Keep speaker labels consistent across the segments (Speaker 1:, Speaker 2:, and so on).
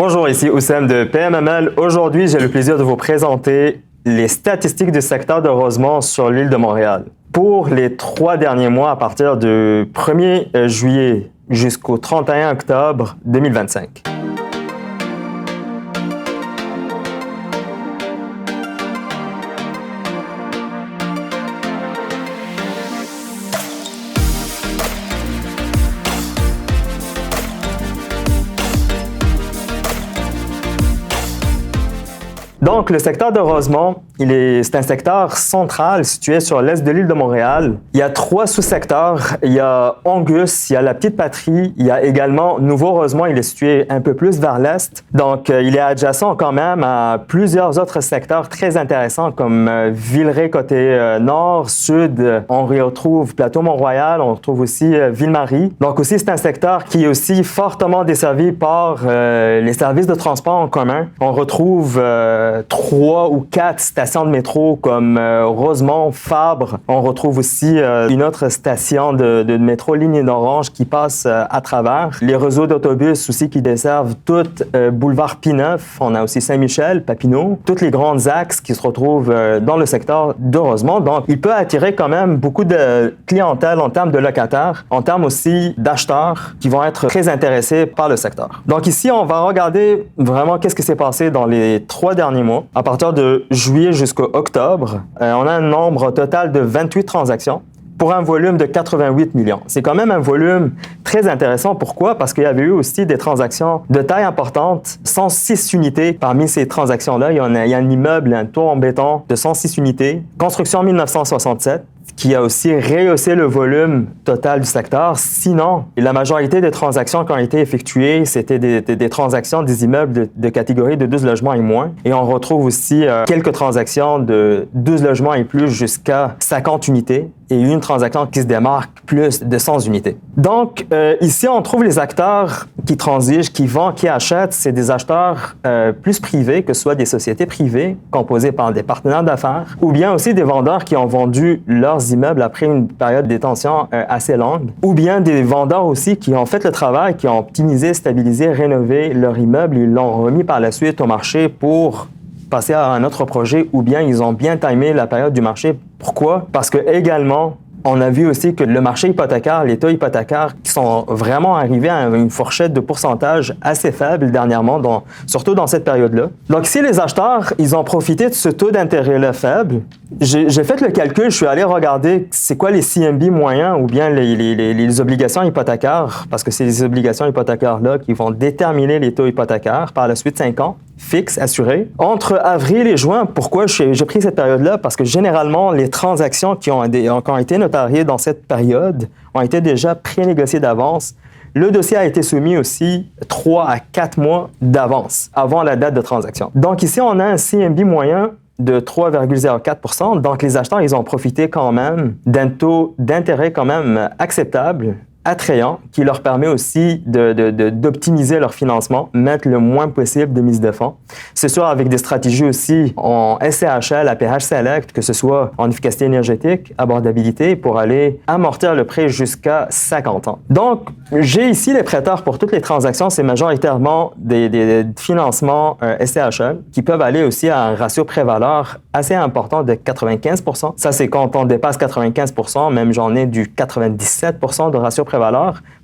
Speaker 1: Bonjour, ici Oussem de PMML. Aujourd'hui, j'ai le plaisir de vous présenter les statistiques du secteur de Rosemont sur l'île de Montréal. Pour les 3 derniers mois, à partir du 1er juillet jusqu'au 31 octobre 2025. Donc, le secteur de Rosemont, c'est un secteur central situé sur l'est de l'île de Montréal. Il y a 3 sous-secteurs. Il y a Angus, il y a la Petite-Patrie, il y a également Nouveau-Rosemont, il est situé un peu plus vers l'est. Donc, il est adjacent quand même à plusieurs autres secteurs très intéressants comme Villeray côté nord, sud. On retrouve Plateau-Mont-Royal, on retrouve aussi Ville-Marie. Donc aussi, c'est un secteur qui est aussi fortement desservi par les services de transport en commun. On retrouve 3 ou 4 stations de métro comme Rosemont, Fabre. On retrouve aussi une autre station de métro ligne d'Orange qui passe à travers. Les réseaux d'autobus aussi qui desservent tout boulevard P9. On a aussi Saint-Michel, Papineau. Tous les grands axes qui se retrouvent dans le secteur de Rosemont. Donc, il peut attirer quand même beaucoup de clientèle en termes de locataires, en termes aussi d'acheteurs qui vont être très intéressés par le secteur. Donc ici, on va regarder vraiment qu'est-ce qui s'est passé dans les 3 derniers mois. À partir de juillet jusqu'au octobre, on a un nombre total de 28 transactions pour un volume de 88 millions. C'est quand même un volume très intéressant. Pourquoi? Parce qu'il y avait eu aussi des transactions de taille importante, 106 unités. Parmi ces transactions-là, il y a un immeuble, un tour en béton de 106 unités, construction 1967, qui a aussi rehaussé le volume total du secteur. Sinon, la majorité des transactions qui ont été effectuées, c'était des transactions des immeubles de catégorie de 12 logements et moins. Et on retrouve aussi quelques transactions de 12 logements et plus jusqu'à 50 unités et une transaction qui se démarque plus de 100 unités. Donc, ici, on trouve les acteurs qui transigent, qui vendent, qui achètent. C'est des acheteurs plus privés, que ce soit des sociétés privées composées par des partenaires d'affaires, ou bien aussi des vendeurs qui ont vendu leurs immeubles après une période de détention assez longue, ou bien des vendeurs aussi qui ont fait le travail, qui ont optimisé, stabilisé, rénové leur immeuble, ils l'ont remis par la suite au marché pour passer à un autre projet, ou bien ils ont bien timé la période du marché. Pourquoi? Parce que également, on a vu aussi que le marché hypothécaire, les taux hypothécaires qui sont vraiment arrivés à une fourchette de pourcentage assez faible dernièrement, surtout dans cette période-là. Donc ici, les acheteurs, ils ont profité de ce taux d'intérêt-là faible. J'ai fait le calcul, je suis allé regarder c'est quoi les CMB moyens ou bien les obligations hypothécaires, parce que c'est les obligations hypothécaires-là qui vont déterminer les taux hypothécaires par la suite 5 ans, fixes, assurés. Entre avril et juin, pourquoi j'ai pris cette période-là? Parce que généralement, les transactions qui ont été notariées dans cette période ont été déjà pré-négociées d'avance. Le dossier a été soumis aussi 3 à 4 mois d'avance, avant la date de transaction. Donc ici, on a un CMB moyen de 3,04 %. Donc, les acheteurs, ils ont profité quand même d'un taux d'intérêt quand même acceptable, attrayant, qui leur permet aussi d'optimiser leur financement, mettre le moins possible de mise de fonds. C'est sûr, avec des stratégies aussi en SCHL, APH Select, que ce soit en efficacité énergétique, abordabilité, pour aller amortir le prêt jusqu'à 50 ans. Donc, j'ai ici les prêteurs pour toutes les transactions. C'est majoritairement des financements SCHL qui peuvent aller aussi à un ratio prêt-valeur assez important de 95 %. Ça, c'est quand on dépasse 95 %, même j'en ai du 97 % de ratio prêt-valeur.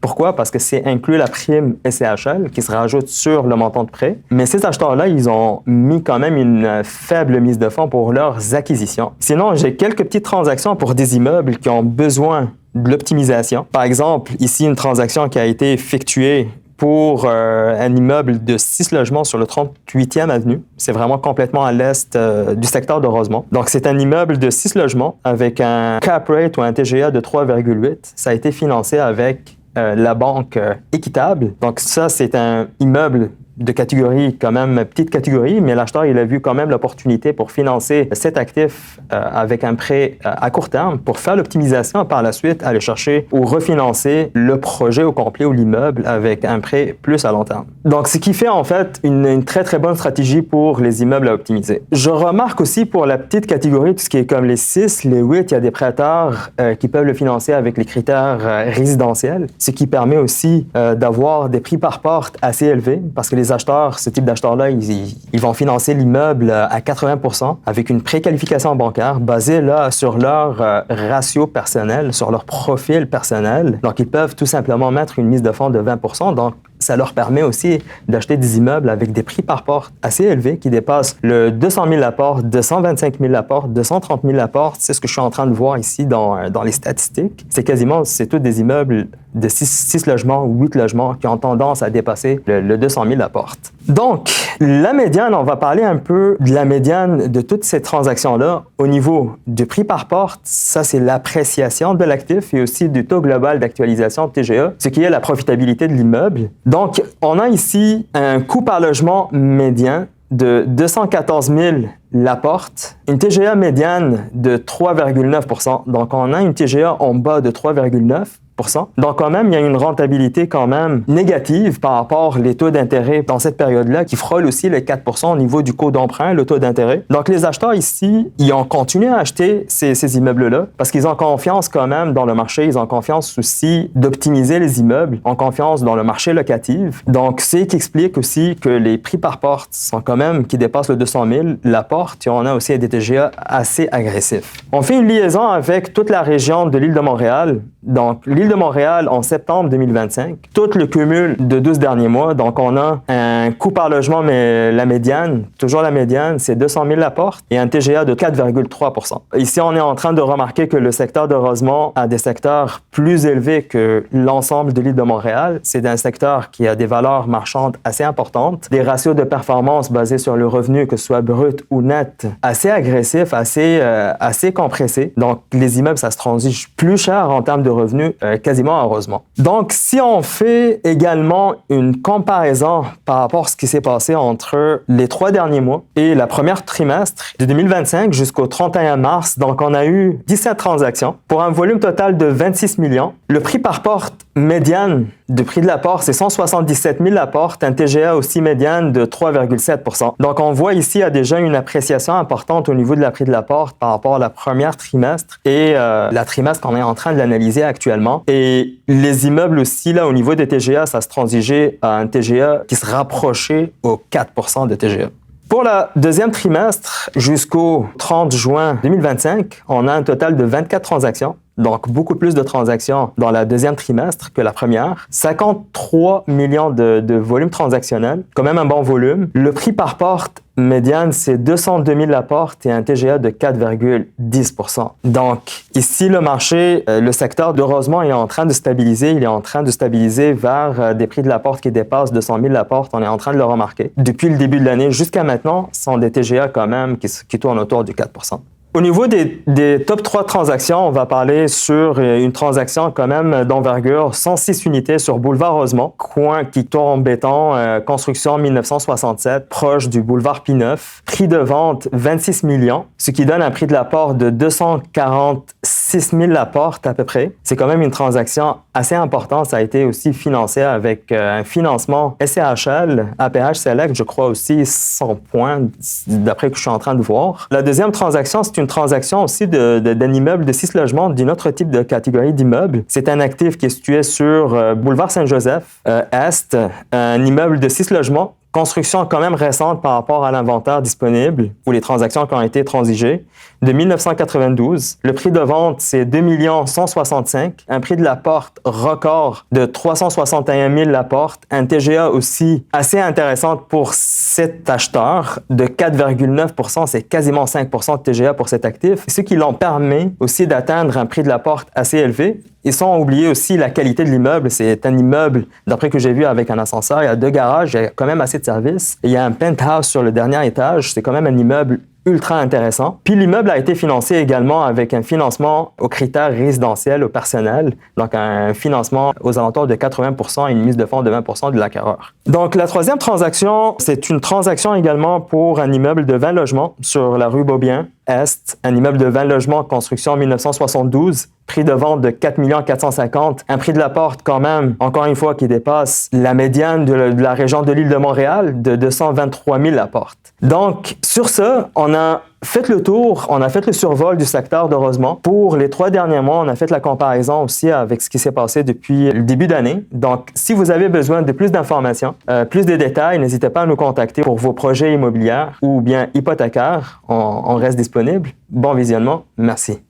Speaker 1: Pourquoi? Parce que c'est inclus la prime SCHL qui se rajoute sur le montant de prêt. Mais ces acheteurs-là, ils ont mis quand même une faible mise de fonds pour leurs acquisitions. Sinon, j'ai quelques petites transactions pour des immeubles qui ont besoin de l'optimisation. Par exemple, ici, une transaction qui a été effectuée pour un immeuble de 6 logements sur le 38e avenue. C'est vraiment complètement à l'est du secteur de Rosemont. Donc, c'est un immeuble de 6 logements avec un cap rate ou un TGA de 3,8. Ça a été financé avec la banque Équitable. Donc, ça, c'est un immeuble de catégorie, quand même petite catégorie, mais l'acheteur, il a vu quand même l'opportunité pour financer cet actif avec un prêt à court terme pour faire l'optimisation, par la suite aller chercher ou refinancer le projet au complet ou l'immeuble avec un prêt plus à long terme. Donc, ce qui fait en fait une très très bonne stratégie pour les immeubles à optimiser. Je remarque aussi pour la petite catégorie, tout ce qui est comme les 6, les 8, il y a des prêteurs qui peuvent le financer avec les critères résidentiels, ce qui permet aussi d'avoir des prix par porte assez élevés parce que les acheteurs, ce type d'acheteurs-là, ils vont financer l'immeuble à 80% avec une préqualification bancaire basée là sur leur ratio personnel, sur leur profil personnel. Donc, ils peuvent tout simplement mettre une mise de fonds de 20%. Donc, ça leur permet aussi d'acheter des immeubles avec des prix par porte assez élevés qui dépassent le 200 000 la porte, 225 000 la porte, 230 000 la porte. C'est ce que je suis en train de voir ici dans les statistiques. C'est tous des immeubles de 6 logements ou 8 logements qui ont tendance à dépasser le 200 000 la porte. Donc, la médiane, on va parler un peu de la médiane de toutes ces transactions-là au niveau du prix par porte. Ça, c'est l'appréciation de l'actif et aussi du taux global d'actualisation de TGA, ce qui est la profitabilité de l'immeuble. Donc, on a ici un coût par logement médian de 214 000 la porte, une TGA médiane de 3,9%. Donc, on a une TGA en bas de 3,9%. Donc, quand même, il y a une rentabilité quand même négative par rapport aux taux d'intérêt dans cette période-là qui frôle aussi les 4% au niveau du coût d'emprunt, le taux d'intérêt. Donc, les acheteurs ici, ils ont continué à acheter ces immeubles-là parce qu'ils ont confiance quand même dans le marché. Ils ont confiance aussi d'optimiser les immeubles, ont confiance dans le marché locatif. Donc, c'est qui explique aussi que les prix par porte sont quand même qui dépassent le 200 000 la porte et on a aussi des TGA assez agressifs. On fait une liaison avec toute la région de l'île de Montréal. Donc, l'île de Montréal, en septembre 2025, tout le cumul de 12 derniers mois. Donc, on a un coût par logement, mais la médiane, toujours la médiane, c'est 200 000 la porte et un TGA de 4,3%. Ici, on est en train de remarquer que le secteur de Rosemont a des secteurs plus élevés que l'ensemble de l'île de Montréal. C'est un secteur qui a des valeurs marchandes assez importantes, des ratios de performance basés sur le revenu, que ce soit brut ou net, assez agressifs, assez compressés. Donc, les immeubles, ça se transige plus cher en termes de revenus, quasiment à Rosemont. Donc, si on fait également une comparaison par rapport à ce qui s'est passé entre les 3 derniers mois et la première trimestre de 2025 jusqu'au 31 mars, donc on a eu 17 transactions pour un volume total de 26 millions. Le prix par porte médiane du prix de la porte, c'est 177 000 la porte, un TGA aussi médiane de 3,7%. Donc, on voit ici, il y a déjà une appréciation importante au niveau de la prix de la porte par rapport à la première trimestre et la trimestre qu'on est en train de l'analyser actuellement. Et les immeubles aussi, là, au niveau des TGA, ça se transigeait à un TGA qui se rapprochait aux 4% de TGA. Pour le deuxième trimestre, jusqu'au 30 juin 2025, on a un total de 24 transactions. Donc, beaucoup plus de transactions dans le deuxième trimestre que la première. 53 millions de volume transactionnel, quand même un bon volume. Le prix par porte médiane, c'est 202 000 la porte et un TGA de 4,10%. Donc, ici, le marché, le secteur de Rosemont est en train de stabiliser. Il est en train de stabiliser vers des prix de la porte qui dépassent 200 000 la porte. On est en train de le remarquer. Depuis le début de l'année jusqu'à maintenant, ce sont des TGA quand même qui tournent autour du 4%. Au niveau des top 3 transactions, on va parler sur une transaction quand même d'envergure, 106 unités sur boulevard Rosemont, coin qui tourne en béton, construction 1967, proche du boulevard P9. Prix de vente 26 millions, ce qui donne un prix de la porte de 246 000 la porte à peu près. C'est quand même une transaction assez importante. Ça a été aussi financé avec un financement SCHL, APH Select, je crois aussi 100 points, d'après que je suis en train de voir. La deuxième transaction, c'est une transaction aussi d'un immeuble de 6 logements d'une autre type de catégorie d'immeuble. C'est un actif qui est situé sur boulevard Saint-Joseph, Est, un immeuble de 6 logements, construction quand même récente par rapport à l'inventaire disponible ou les transactions qui ont été transigées, de 1992. Le prix de vente, c'est 2 165 000. Un prix de la porte record de 361 000 la porte. Un TGA aussi assez intéressant pour cet acheteur de 4,9%. C'est quasiment 5% de TGA pour cet actif. Ce qui l'en permet aussi d'atteindre un prix de la porte assez élevé. Et sans oublier aussi la qualité de l'immeuble. C'est un immeuble, d'après que j'ai vu, avec un ascenseur. Il y a 2 garages, il y a quand même assez de services. Et il y a un penthouse sur le dernier étage. C'est quand même un immeuble ultra intéressant. Puis l'immeuble a été financé également avec un financement aux critères résidentiels, au personnel. Donc un financement aux alentours de 80% et une mise de fonds de 20% de l'acquéreur. Donc la troisième transaction, c'est une transaction également pour un immeuble de 20 logements sur la rue Beaubien, Est. Un immeuble de 20 logements, construction en 1972. Prix de vente de 4 450 000. Un prix de la porte quand même, encore une fois, qui dépasse la médiane de la région de l'île de Montréal de 223 000 la porte. Donc, sur ça, on a Faites le tour. On a fait le survol du secteur de Rosemont. Pour les 3 derniers mois, on a fait la comparaison aussi avec ce qui s'est passé depuis le début d'année. Donc, si vous avez besoin de plus d'informations, plus de détails, n'hésitez pas à nous contacter pour vos projets immobiliers ou bien hypothécaires. On reste disponible. Bon visionnement. Merci.